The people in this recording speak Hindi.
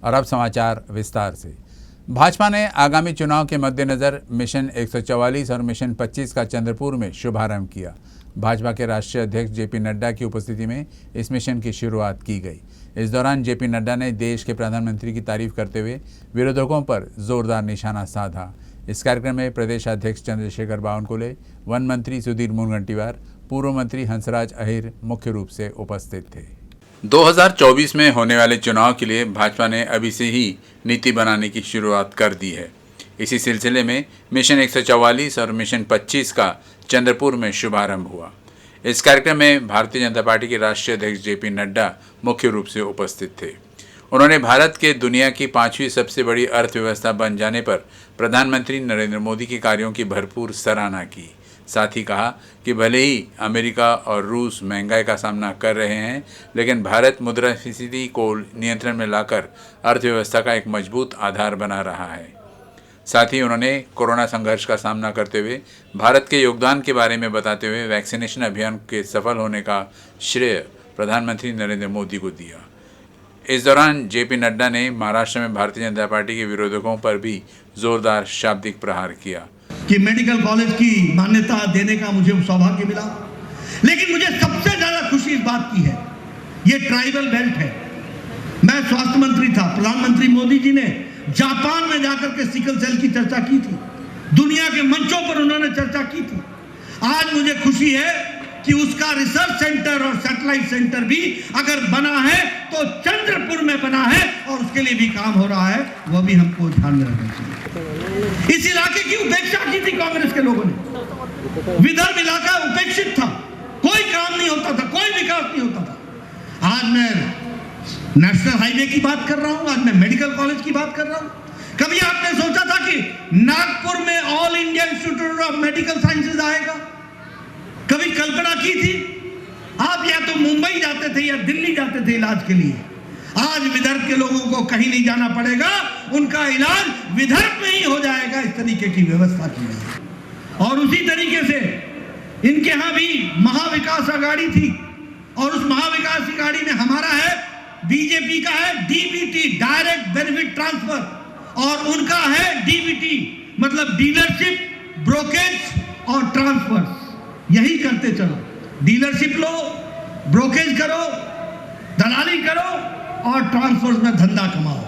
और अब समाचार विस्तार से। भाजपा ने आगामी चुनाव के मद्देनज़र मिशन 144 और मिशन 25 का चंद्रपुर में शुभारंभ किया। भाजपा के राष्ट्रीय अध्यक्ष जेपी नड्डा की उपस्थिति में इस मिशन की शुरुआत की गई। इस दौरान जेपी नड्डा ने देश के प्रधानमंत्री की तारीफ करते हुए विरोधकों पर जोरदार निशाना साधा। इस कार्यक्रम में प्रदेश अध्यक्ष चंद्रशेखर बावनकुले, वन मंत्री सुधीर मुनगंटीवार, पूर्व मंत्री हंसराज अहिर मुख्य रूप से उपस्थित थे। 2024 में होने वाले चुनाव के लिए भाजपा ने अभी से ही नीति बनाने की शुरुआत कर दी है। इसी सिलसिले में मिशन 144 और मिशन 25 का चंद्रपुर में शुभारंभ हुआ। इस कार्यक्रम में भारतीय जनता पार्टी के राष्ट्रीय अध्यक्ष जेपी नड्डा मुख्य रूप से उपस्थित थे। उन्होंने भारत के दुनिया की 5वीं सबसे बड़ी अर्थव्यवस्था बन जाने पर प्रधानमंत्री नरेंद्र मोदी के कार्यों की भरपूर सराहना की। साथ ही कहा कि भले ही अमेरिका और रूस महंगाई का सामना कर रहे हैं, लेकिन भारत मुद्रास्फीति को नियंत्रण में लाकर अर्थव्यवस्था का एक मजबूत आधार बना रहा है। साथ ही उन्होंने कोरोना संघर्ष का सामना करते हुए भारत के योगदान के बारे में बताते हुए वैक्सीनेशन अभियान के सफल होने का श्रेय प्रधानमंत्री नरेंद्र मोदी को दिया। इस दौरान जेपी नड्डा ने महाराष्ट्र में भारतीय जनता पार्टी के विरोधकों पर भी जोरदार शाब्दिक प्रहार किया कि मेडिकल कॉलेज की मान्यता देने का मुझे सौभाग्य मिला, लेकिन मुझे सबसे ज्यादा खुशी इस बात की है, ये ट्राइबल बेल्ट है। मैं स्वास्थ्य मंत्री था, प्रधानमंत्री मोदी जी ने जापान में जाकर के सिकल सेल की चर्चा की थी, दुनिया के मंचों पर उन्होंने चर्चा की थी। आज मुझे खुशी है कि उसका रिसर्च सेंटर और सैटेलाइट सेंटर भी अगर बना है तो चंद्रपुर में बना है और उसके लिए भी काम हो रहा है, वो भी हमको ध्यान में रखना चाहिए। इस इलाके की उपेक्षा की थी कांग्रेस के लोगों ने। विदर्भ इलाका उपेक्षित था, कोई काम नहीं होता था, कोई विकास नहीं होता था। आज मैं नेशनल हाईवे की बात कर रहा हूं, आज मैं मेडिकल कॉलेज की बात कर रहा हूं। कभी आपने सोचा था कि नागपुर में all India institute of medical sciences आएगा? कभी कल्पना की थी? आप या तो मुंबई जाते थे या दिल्ली जाते थे इलाज के लिए। आज विदर्भ के लोगों को कहीं नहीं जाना पड़ेगा, उनका इलाज विदर्भ में ही हो जाएगा। इस तरीके की व्यवस्था की गई। और उसी तरीके से इनके यहां भी महाविकास अघाड़ी थी और उस महाविकास अघाड़ी में हमारा है, बीजेपी का है डीबीटी, डायरेक्ट बेनिफिट ट्रांसफर, और उनका है डीबीटी मतलब डीलरशिप, ब्रोकेज और ट्रांसफर। यही करते चलो, डीलरशिप लो, ब्रोकेज करो, दलाली करो और ट्रांसफर में धंधा कमाओ।